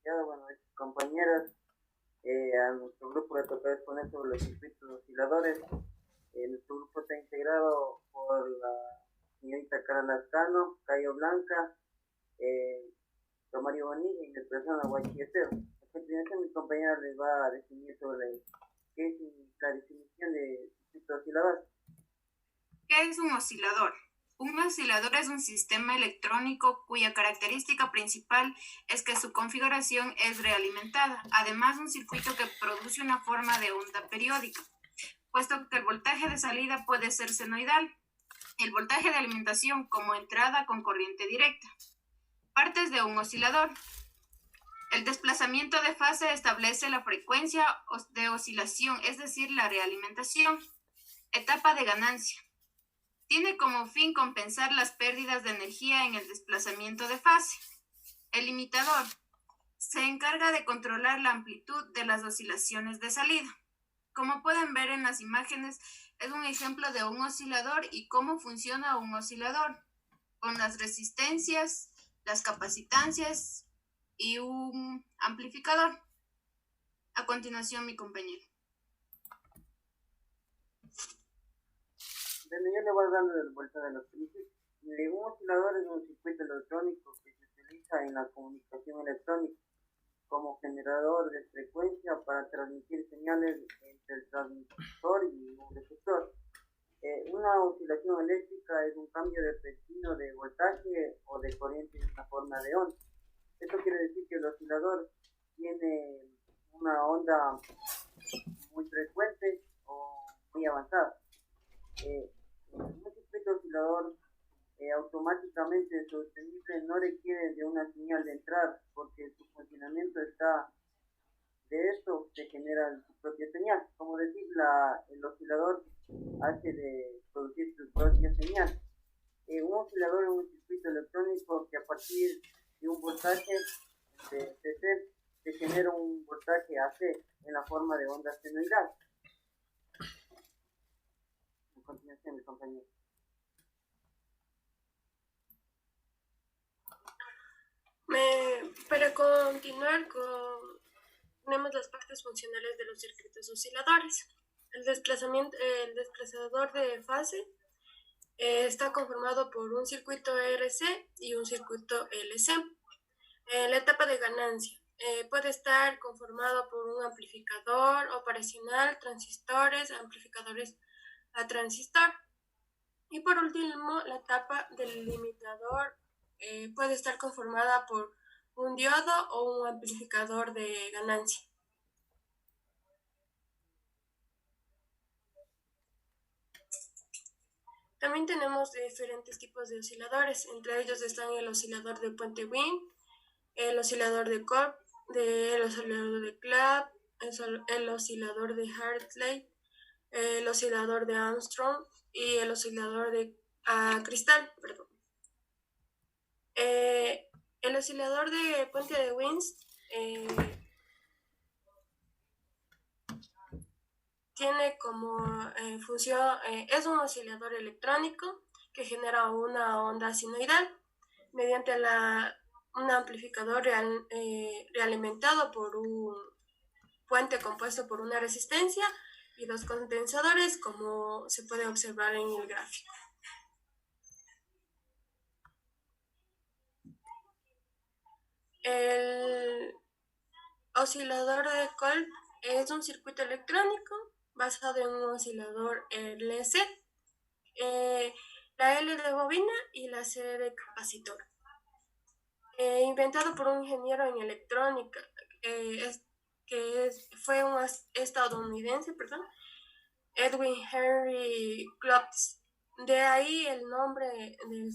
licenciado, bueno, a sus compañeras, a nuestro grupo le toca exponer sobre los circuitos osciladores. Nuestro grupo está integrado por la señorita Carla Lascano, Cayo Blanca, Romario Bonilla y mi persona Guachieteo. A continuación mi compañera les va a definir sobre qué es la definición de circuito oscilador. ¿Qué es un oscilador? Un oscilador es un sistema electrónico cuya característica principal es que su configuración es realimentada, además un circuito que produce una forma de onda periódica, puesto que el voltaje de salida puede ser senoidal, el voltaje de alimentación como entrada con corriente directa. Partes de un oscilador. El desplazamiento de fase establece la frecuencia de oscilación, es decir, la realimentación. Etapa de ganancia. Tiene como fin compensar las pérdidas de energía en el desplazamiento de fase. El limitador se encarga de controlar la amplitud de las oscilaciones de salida. Como pueden ver en las imágenes, es un ejemplo de un oscilador y cómo funciona un oscilador, con las resistencias, las capacitancias y un amplificador. A continuación, mi compañero. Bueno, yo le voy dando de vuelta de los principios. Un oscilador es un circuito electrónico que se utiliza en la comunicación electrónica como generador de frecuencia para transmitir señales entre el transmisor y un receptor. Una oscilación eléctrica es un cambio repentino de voltaje o de corriente en una forma de onda. Esto quiere decir que el oscilador tiene una onda muy frecuente o muy avanzada. Un circuito oscilador automáticamente sostenible no requiere de una señal de entrada porque su funcionamiento está de esto se genera su propia señal. Como decir, el oscilador hace de producir su propia señal. Un oscilador es un circuito electrónico que a partir de un voltaje de DC se genera un voltaje AC en la forma de onda senoidal. A continuación, mi compañero. Para continuar, tenemos las partes funcionales de los circuitos osciladores. El desplazador de fase está conformado por un circuito RC y un circuito LC. La etapa de ganancia puede estar conformado por un amplificador operacional, transistores, amplificadores a transistor. Y por último, la etapa del limitador puede estar conformada por un diodo o un amplificador de ganancia. También tenemos diferentes tipos de osciladores, entre ellos están el oscilador de puente Wien, el oscilador de Korg, el oscilador de Clapp, el oscilador de Hartley, el oscilador de Armstrong y el oscilador de cristal. El oscilador de puente de Wien tiene como función, es un oscilador electrónico que genera una onda sinoidal mediante un amplificador realimentado por un puente compuesto por una resistencia y dos condensadores, como se puede observar en el gráfico. El oscilador de Kolb es un circuito electrónico basado en un oscilador LC, la L de bobina y la C de capacitor. Inventado por un ingeniero en electrónica fue un estadounidense, Edwin Henry Klotz. De ahí el nombre del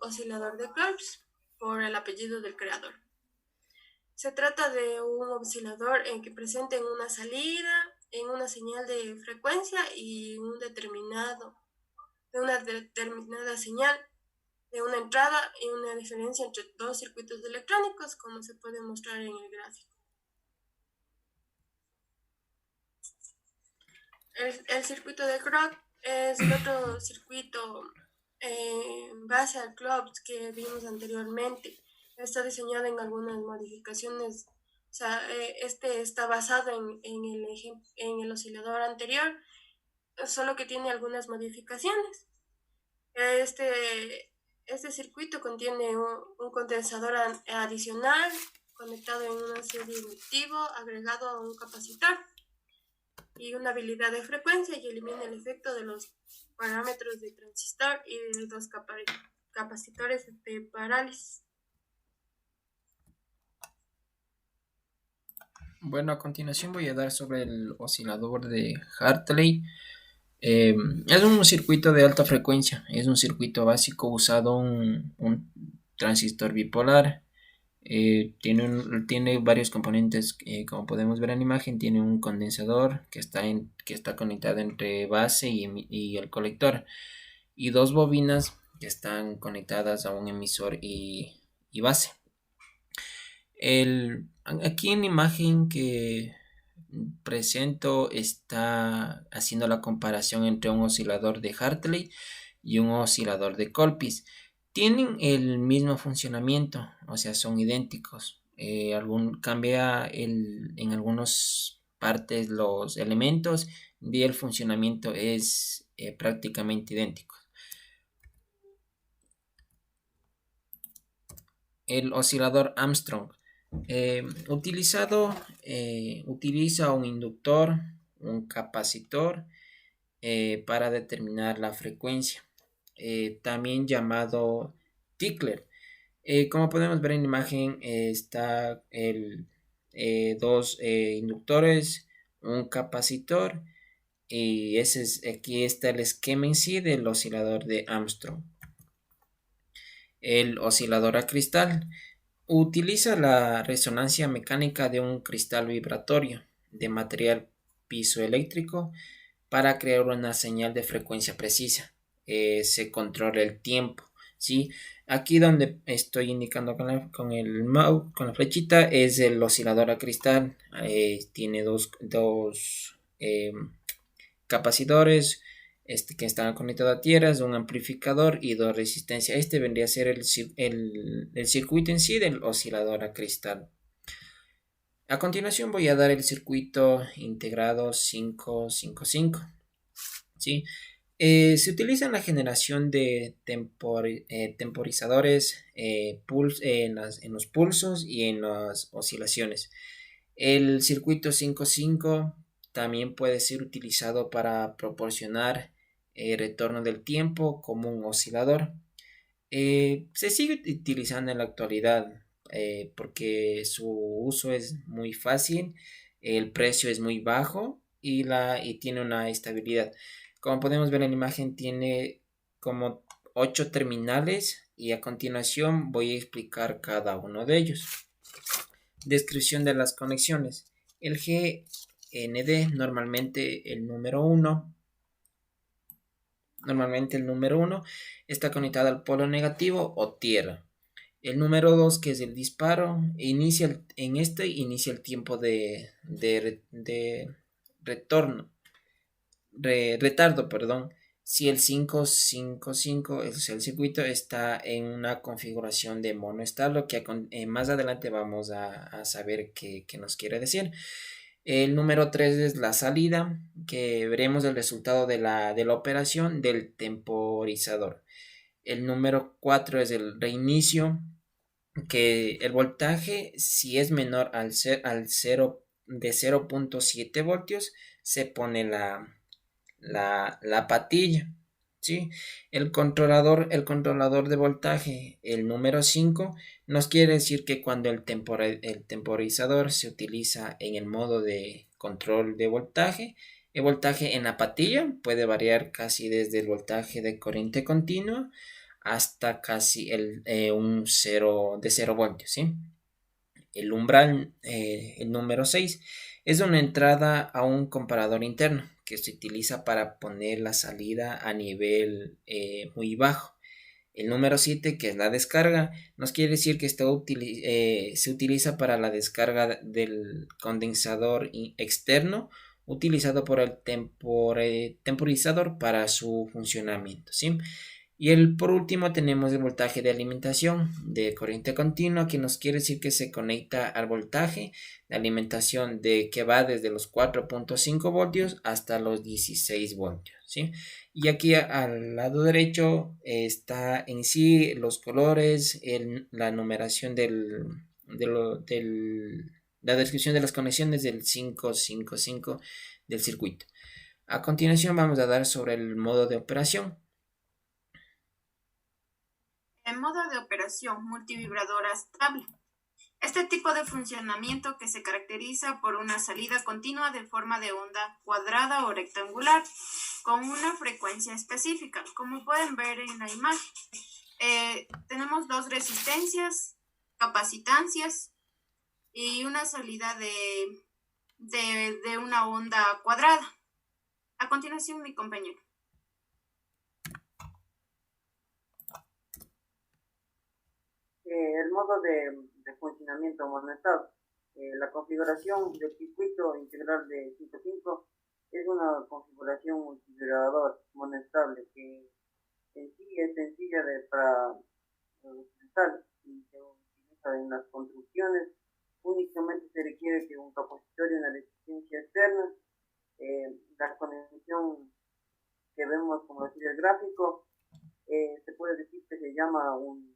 oscilador de Klotz por el apellido del creador. Se trata de un oscilador en que presenta en una salida, en una señal de frecuencia y una determinada señal de una entrada y una diferencia entre dos circuitos electrónicos, como se puede mostrar en el gráfico. El circuito de Krog es el otro circuito en base al Klotz que vimos anteriormente. está diseñado en algunas modificaciones. O sea, este está basado en el oscilador anterior, solo que tiene algunas modificaciones. Este circuito contiene un condensador adicional conectado en una serie inductivo agregado a un capacitor y una habilidad de frecuencia, y elimina el efecto de los parámetros de transistor y de los capacitores de parálisis. Bueno, a continuación voy a dar sobre el oscilador de Hartley. Es un circuito de alta frecuencia, es un circuito básico usado un transistor bipolar. Tiene varios componentes, como podemos ver en la imagen. Tiene un condensador que está conectado entre base y el colector, y dos bobinas que están conectadas a un emisor y base. Aquí en la imagen que presento está haciendo la comparación entre un oscilador de Hartley y un oscilador de Colpitts. Tienen el mismo funcionamiento, o sea, son idénticos. Cambia en algunas partes los elementos, y el funcionamiento es prácticamente idéntico. El oscilador Armstrong utiliza un inductor, un capacitor, para determinar la frecuencia, también llamado tickler. Como podemos ver en la imagen, está dos inductores, un capacitor, y aquí está el esquema en sí del oscilador de Armstrong. El oscilador a cristal utiliza la resonancia mecánica de un cristal vibratorio de material piezoeléctrico para crear una señal de frecuencia precisa. Se controla el tiempo, ¿sí? Aquí donde estoy indicando con el mouse, con la flechita, es el oscilador a cristal. Tiene dos capacitores que están conectados a tierras, un amplificador y dos resistencias. Este vendría a ser el circuito en sí del oscilador a cristal. A continuación voy a dar el circuito integrado 555. ¿Sí? Se utiliza en la generación de temporizadores en los pulsos y en las oscilaciones. El circuito 5.5 también puede ser utilizado para proporcionar retorno del tiempo como un oscilador. Se sigue utilizando en la actualidad porque su uso es muy fácil, el precio es muy bajo y tiene una estabilidad. Como podemos ver en la imagen, tiene como 8 terminales, y a continuación voy a explicar cada uno de ellos. Descripción de las conexiones. El GND, normalmente el número 1, está conectado al polo negativo o tierra. El número 2, que es el disparo, inicia el tiempo de retardo, perdón, si el 555, o sea, el circuito está en una configuración de monoestable, que más adelante vamos a saber qué nos quiere decir. El número 3 es la salida, que veremos el resultado de la operación del temporizador. El número 4 es el reinicio, que el voltaje, si es menor al 0.7 voltios, se pone la patilla, ¿sí? El controlador de voltaje, el número 5, nos quiere decir que cuando el temporizador se utiliza en el modo de control de voltaje, el voltaje en la patilla puede variar casi desde el voltaje de corriente continua hasta casi un 0 voltios, ¿sí? El umbral, el número 6, es una entrada a un comparador interno que se utiliza para poner la salida a nivel muy bajo. El número 7, que es la descarga, nos quiere decir que se utiliza para la descarga del condensador externo utilizado por el temporizador para su funcionamiento, ¿sí? Y por último tenemos el voltaje de alimentación de corriente continua, que nos quiere decir que se conecta al voltaje de alimentación que va desde los 4.5 voltios hasta los 16 voltios, ¿sí? Y aquí al lado derecho está en sí los colores, la numeración la descripción de las conexiones del 555 del circuito. A continuación vamos a dar sobre el modo de operación. En modo de operación multivibradora estable. Este tipo de funcionamiento que se caracteriza por una salida continua de forma de onda cuadrada o rectangular con una frecuencia específica, como pueden ver en la imagen. Tenemos dos resistencias, capacitancias y una salida de una onda cuadrada. A continuación, mi compañero. El modo de funcionamiento monetado. La configuración del circuito integral de 5.5 es una configuración multivibrador monestable que en sí es sencilla para utilizar y se utiliza en las construcciones. Únicamente se requiere que un capacitor y una resistencia externa. La conexión que vemos, como decir, el gráfico, se puede decir que se llama un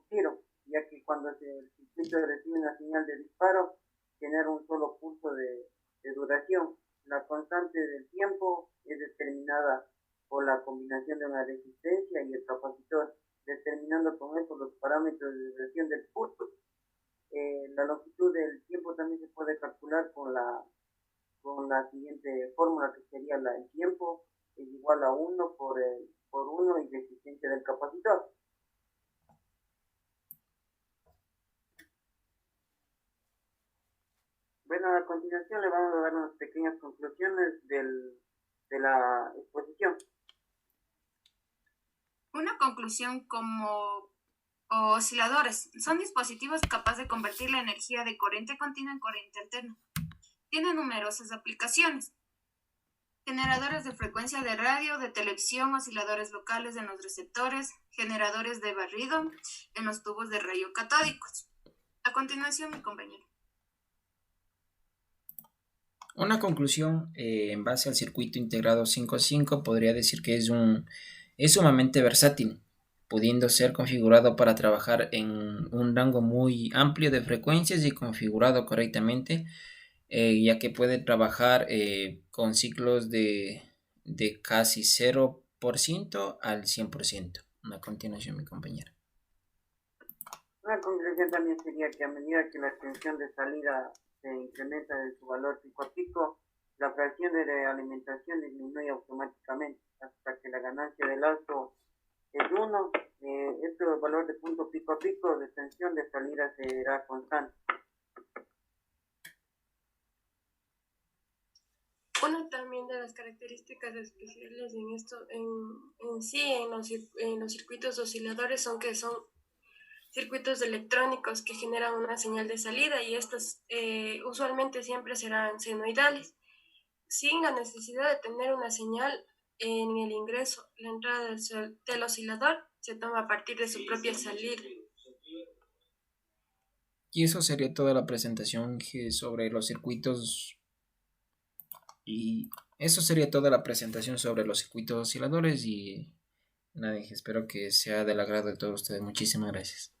tiro, ya que cuando el circuito recibe una señal de disparo, genera un solo pulso de duración. La constante del tiempo es determinada por la combinación de una resistencia y el capacitor, determinando con eso los parámetros de duración del pulso. La longitud del tiempo también se puede calcular con la siguiente fórmula, que sería el tiempo es igual a 1 por 1 y resistencia del capacitor. Bueno, a continuación le vamos a dar unas pequeñas conclusiones de la exposición. Una conclusión como osciladores. Son dispositivos capaces de convertir la energía de corriente continua en corriente alterna. Tienen numerosas aplicaciones. Generadores de frecuencia de radio, de televisión, osciladores locales en los receptores, generadores de barrido en los tubos de rayo catódicos. A continuación, mi compañero. Una conclusión en base al circuito integrado 5.5 podría decir que es sumamente versátil, pudiendo ser configurado para trabajar en un rango muy amplio de frecuencias y configurado correctamente, ya que puede trabajar con ciclos de casi 0% al 100%. A continuación, mi compañera. Una conclusión también sería que a medida que la tensión de salida se incrementa en su valor pico a pico, la fracción de alimentación disminuye automáticamente hasta que la ganancia del alto es 1. Este valor de punto pico a pico de tensión de salida será constante. Una también de las características especiales en los circuitos osciladores son que son circuitos electrónicos que generan una señal de salida y estos usualmente siempre serán senoidales, sin la necesidad de tener una señal en el ingreso. La entrada del oscilador se toma a partir de su propia salida. Y eso sería toda la presentación sobre los circuitos. Y eso sería toda la presentación sobre los circuitos osciladores y nada, espero que sea del agrado de todos ustedes. Muchísimas gracias.